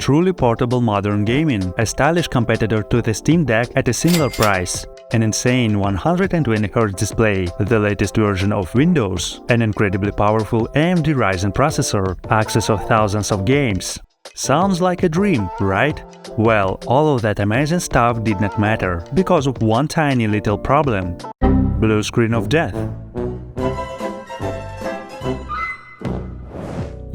truly portable modern gaming, a stylish competitor to the Steam Deck at a similar price, an insane 120Hz display, the latest version of Windows, an incredibly powerful AMD Ryzen processor, access of thousands of games. Sounds like a dream, right? Well, all of that amazing stuff did not matter, because of one tiny little problem. Blue screen of death.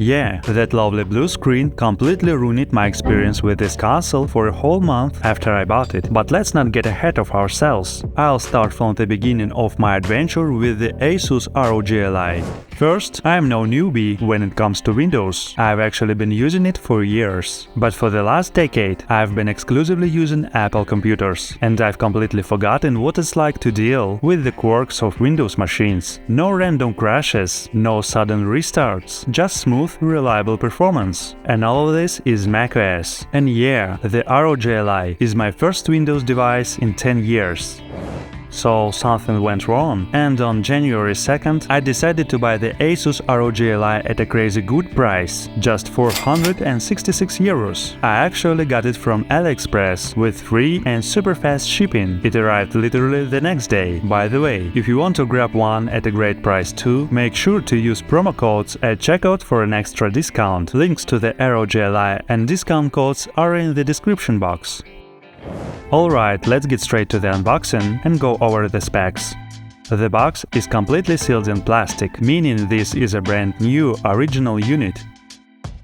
Yeah, that lovely blue screen completely ruined my experience with this console for a whole month after I bought it. But let's not get ahead of ourselves. I'll start from the beginning of my adventure with the Asus ROG Ally. First, I'm no newbie when it comes to Windows. I've actually been using it for years. But for the last decade, I've been exclusively using Apple computers. And I've completely forgotten what it's like to deal with the quirks of Windows machines. No random crashes, no sudden restarts, just smooth, reliable performance. And all of this is macOS. And yeah, the ROG Ally is my first Windows device in 10 years. So something went wrong, and on January 2nd I decided to buy the Asus ROG Ally at a crazy good price, just 466 euros. I actually got it from AliExpress with free and super fast shipping. It arrived literally the next day. By the way, if you want to grab one at a great price too, make sure to use promo codes at checkout for an extra discount. Links to the ROG Ally and discount codes are in the description box. Alright, let's get straight to the unboxing and go over the specs. The box is completely sealed in plastic, meaning this is a brand new, original unit.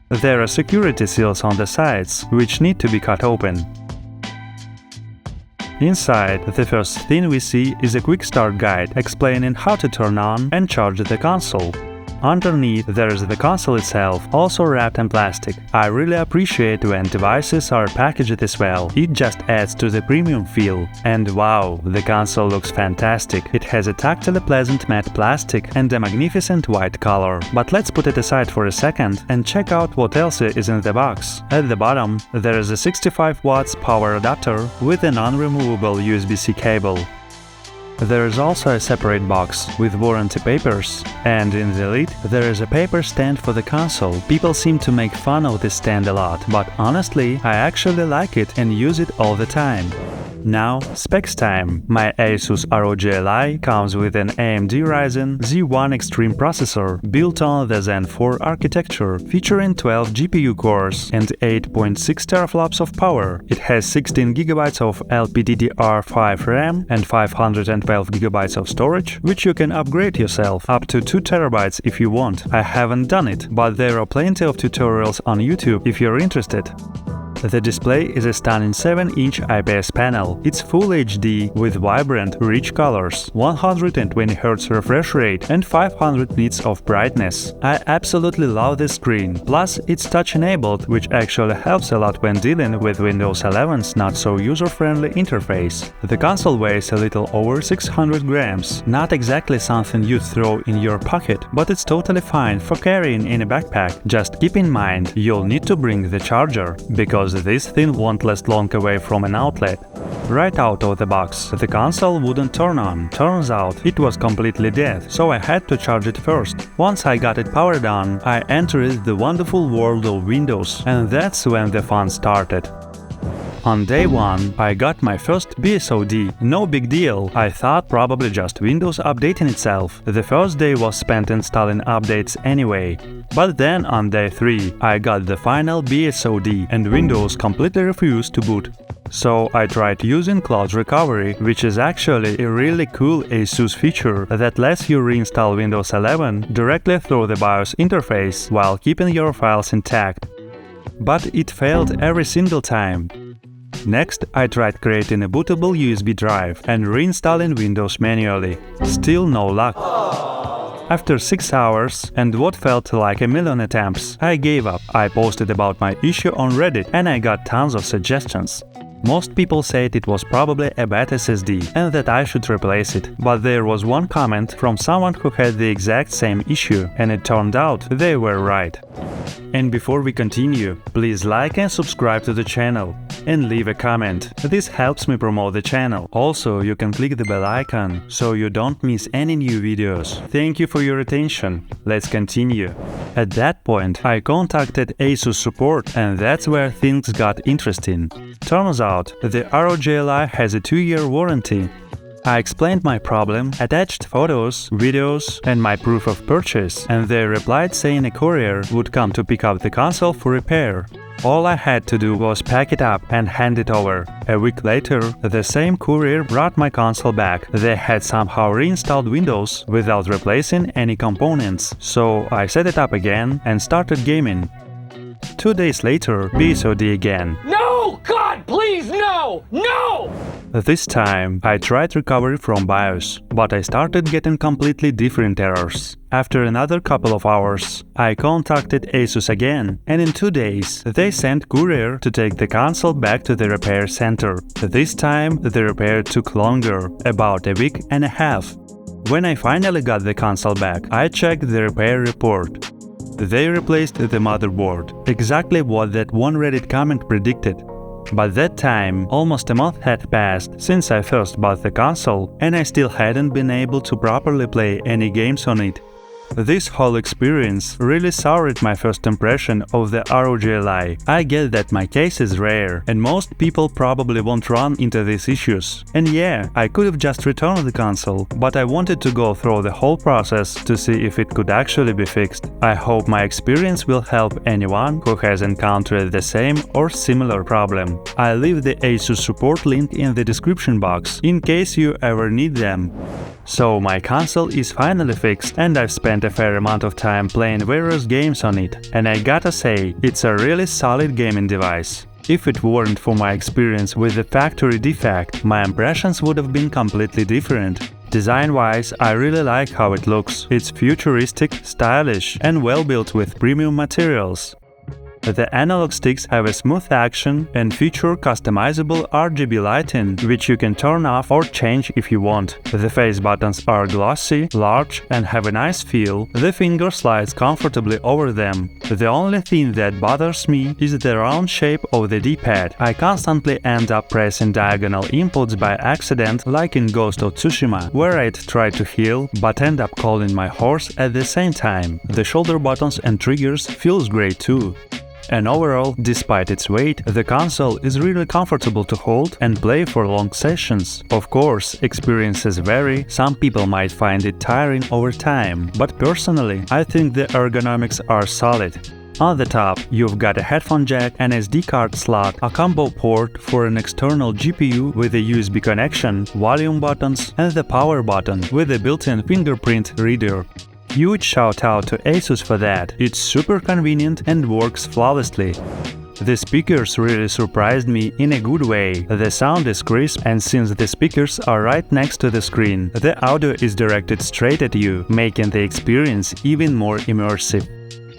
There are security seals on the sides, which need to be cut open. Inside, the first thing we see is a quick start guide explaining how to turn on and charge the console. Underneath there is the console itself, also wrapped in plastic. I really appreciate when devices are packaged this well, it just adds to the premium feel. And wow, the console looks fantastic. It has a tactile pleasant matte plastic and a magnificent white color. But let's put it aside for a second and check out what else is in the box. At the bottom, there is a 65 watts power adapter with a non-removable USB-C cable. There is also a separate box with warranty papers, and in the lid there is a paper stand for the console. People seem to make fun of this stand a lot, but honestly, I actually like it and use it all the time. Now, specs time. My Asus ROG Ally comes with an AMD Ryzen Z1 Extreme processor built on the Zen 4 architecture, featuring 12 GPU cores and 8.6 teraflops of power. It has 16 GB of LPDDR5 RAM and 512 GB of storage, which you can upgrade yourself up to 2 TB if you want. I haven't done it, but there are plenty of tutorials on YouTube if you're interested. The display is a stunning 7-inch IPS panel. It's Full HD with vibrant, rich colors, 120Hz refresh rate and 500 nits of brightness. I absolutely love this screen. Plus, it's touch-enabled, which actually helps a lot when dealing with Windows 11's not-so-user-friendly interface. The console weighs a little over 600 grams. Not exactly something you'd throw in your pocket, but it's totally fine for carrying in a backpack. Just keep in mind, you'll need to bring the charger, because this thing won't last long away from an outlet. Right out of the box, the console wouldn't turn on. Turns out, it was completely dead, so I had to charge it first. Once I got it powered on, I entered the wonderful world of Windows, and that's when the fun started. On day 1, I got my first BSOD. No big deal, I thought probably just Windows updating itself. The first day was spent installing updates anyway. But then on day 3, I got the final BSOD and Windows completely refused to boot. So I tried using Cloud Recovery, which is actually a really cool Asus feature that lets you reinstall Windows 11 directly through the BIOS interface while keeping your files intact. But it failed every single time. Next, I tried creating a bootable USB drive and reinstalling Windows manually. Still no luck. After 6 hours and what felt like a million attempts, I gave up. I posted about my issue on Reddit and I got tons of suggestions. Most people said it was probably a bad SSD and that I should replace it, but there was one comment from someone who had the exact same issue, and it turned out they were right. And before we continue, please like and subscribe to the channel. and leave a comment. This helps me promote the channel. Also, you can click the bell icon, so you don't miss any new videos. Thank you for your attention. Let's continue. At that point, I contacted Asus support, and that's where things got interesting. Turns out, the ROG Ally has a 2-year warranty. I explained my problem, attached photos, videos, and my proof of purchase, and they replied saying a courier would come to pick up the console for repair. All I had to do was pack it up and hand it over. A week later, the same courier brought my console back. They had somehow reinstalled Windows without replacing any components, so I set it up again and started gaming. 2 days later, BSOD again. No! God, please, no! No! This time, I tried recovery from BIOS, but I started getting completely different errors. After another couple of hours, I contacted Asus again, and in 2 days, they sent courier to take the console back to the repair center. This time, the repair took longer, about a week and a half. When I finally got the console back, I checked the repair report. They replaced the motherboard, exactly what that one Reddit comment predicted. By that time, almost a month had passed since I first bought the console, and I still hadn't been able to properly play any games on it. This whole experience really soured my first impression of the ROG Ally. I get that my case is rare, and most people probably won't run into these issues. And yeah, I could have just returned the console, but I wanted to go through the whole process to see if it could actually be fixed. I hope my experience will help anyone who has encountered the same or similar problem. I'll leave the Asus support link in the description box, in case you ever need them. So my console is finally fixed, and I've spent a fair amount of time playing various games on it, and I gotta say, it's a really solid gaming device. If it weren't for my experience with the factory defect, my impressions would have been completely different. Design-wise, I really like how it looks. It's futuristic, stylish, and well built with premium materials. The analog sticks have a smooth action and feature customizable RGB lighting, which you can turn off or change if you want. The face buttons are glossy, large, and have a nice feel. The finger slides comfortably over them. The only thing that bothers me is the round shape of the D-pad. I constantly end up pressing diagonal inputs by accident, like in Ghost of Tsushima, where I'd try to heal, but end up calling my horse at the same time. The shoulder buttons and triggers feels great too. And overall, despite its weight, the console is really comfortable to hold and play for long sessions. Of course, experiences vary, some people might find it tiring over time, but personally, I think the ergonomics are solid. On the top, you've got a headphone jack, an SD card slot, a combo port for an external GPU with a USB connection, volume buttons, and the power button with a built-in fingerprint reader. Huge shout out to Asus for that, it's super convenient and works flawlessly. The speakers really surprised me in a good way. The sound is crisp, and since the speakers are right next to the screen, the audio is directed straight at you, making the experience even more immersive.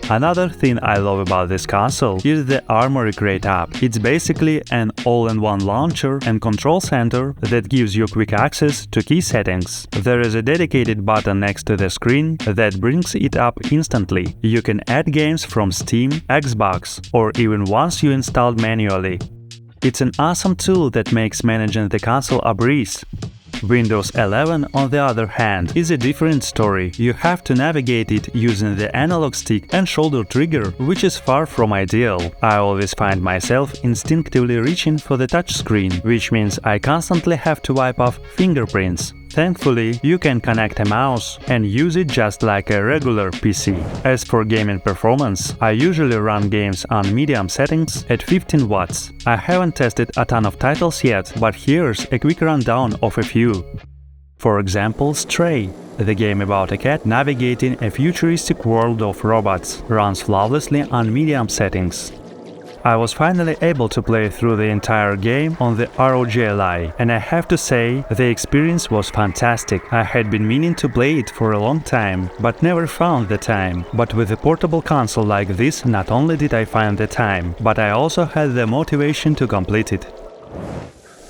Another thing I love about this console is the Armory Crate app. It's basically an all-in-one launcher and control center that gives you quick access to key settings. There is a dedicated button next to the screen that brings it up instantly. You can add games from Steam, Xbox, or even ones you installed manually. It's an awesome tool that makes managing the console a breeze. Windows 11, on the other hand, is a different story. You have to navigate it using the analog stick and shoulder trigger, which is far from ideal. I always find myself instinctively reaching for the touchscreen, which means I constantly have to wipe off fingerprints. Thankfully, you can connect a mouse and use it just like a regular PC. As for gaming performance, I usually run games on medium settings at 15 watts. I haven't tested a ton of titles yet, but here's a quick rundown of a few. For example, Stray. The game about a cat navigating a futuristic world of robots runs flawlessly on medium settings. I was finally able to play through the entire game on the ROG Ally, and I have to say, the experience was fantastic. I had been meaning to play it for a long time, but never found the time. But with a portable console like this, not only did I find the time, but I also had the motivation to complete it.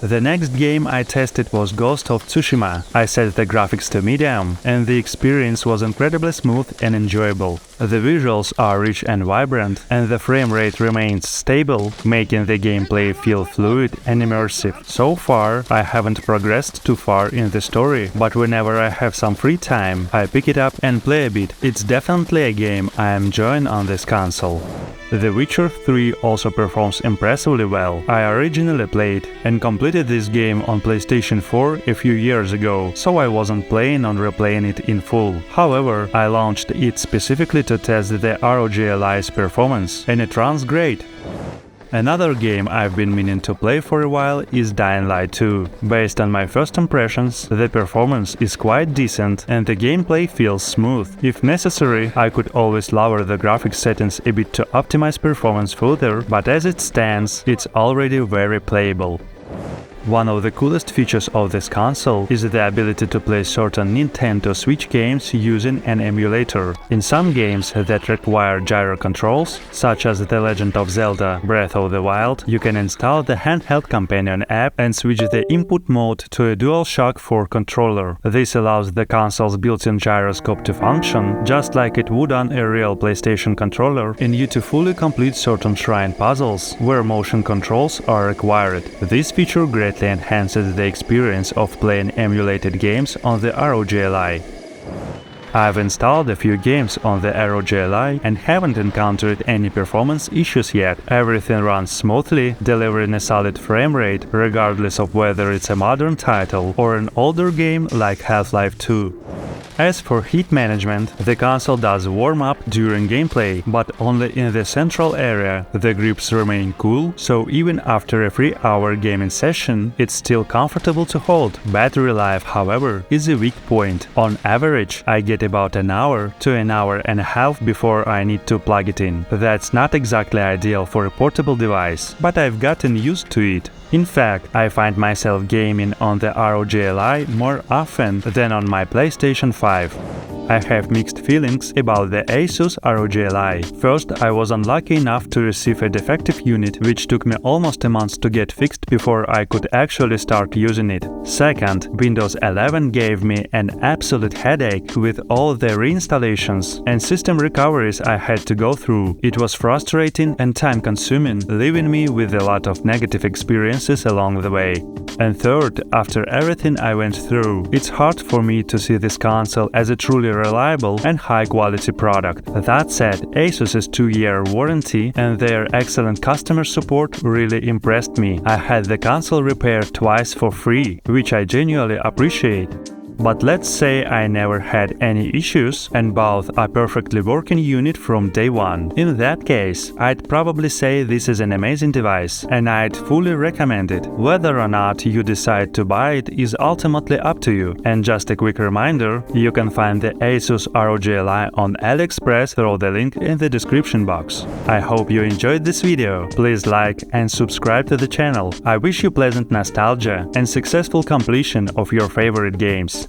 The next game I tested was Ghost of Tsushima. I set the graphics to medium, and the experience was incredibly smooth and enjoyable. The visuals are rich and vibrant, and the frame rate remains stable, making the gameplay feel fluid and immersive. So far, I haven't progressed too far in the story, but whenever I have some free time, I pick it up and play a bit. It's definitely a game I am enjoying on this console. The Witcher 3 also performs impressively well. I originally played and completed this game on PlayStation 4 a few years ago, so I wasn't planning on replaying it in full. However, I launched it specifically to test the ROG Ally's performance, and it runs great. Another game I've been meaning to play for a while is Dying Light 2. Based on my first impressions, the performance is quite decent and the gameplay feels smooth. If necessary, I could always lower the graphics settings a bit to optimize performance further, but as it stands, it's already very playable. One of the coolest features of this console is the ability to play certain Nintendo Switch games using an emulator. In some games that require gyro controls, such as The Legend of Zelda Breath of the Wild, you can install the handheld companion app and switch the input mode to a DualShock 4 controller. This allows the console's built-in gyroscope to function just like it would on a real PlayStation controller, and you to fully complete certain shrine puzzles where motion controls are required. This feature greatly enhances the experience of playing emulated games on the ROG Ally. I've installed a few games on the ROG Ally and haven't encountered any performance issues yet. Everything runs smoothly, delivering a solid frame rate, regardless of whether it's a modern title or an older game like Half-Life 2. As for heat management, the console does warm up during gameplay, but only in the central area. The grips remain cool, so even after a 3-hour gaming session, it's still comfortable to hold. Battery life, however, is a weak point. On average, I get about an hour to an hour and a half before I need to plug it in. That's not exactly ideal for a portable device, but I've gotten used to it. In fact, I find myself gaming on the ROG Ally more often than on my PlayStation 5. I have mixed feelings about the Asus ROG Ally. First, I was unlucky enough to receive a defective unit, which took me almost a month to get fixed before I could actually start using it. Second, Windows 11 gave me an absolute headache with all the reinstallations and system recoveries I had to go through. It was frustrating and time-consuming, leaving me with a lot of negative experiences along the way. And third, after everything I went through, it's hard for me to see this console as a truly reliable and high-quality product. That said, Asus's 2-year warranty and their excellent customer support really impressed me. I had the console repaired twice for free, which I genuinely appreciate. But let's say I never had any issues and both are perfectly working unit from day one. In that case, I'd probably say this is an amazing device and I'd fully recommend it. Whether or not you decide to buy it is ultimately up to you. And just a quick reminder, you can find the Asus ROG Ally on AliExpress through the link in the description box. I hope you enjoyed this video. Please like and subscribe to the channel. I wish you pleasant nostalgia and successful completion of your favorite games.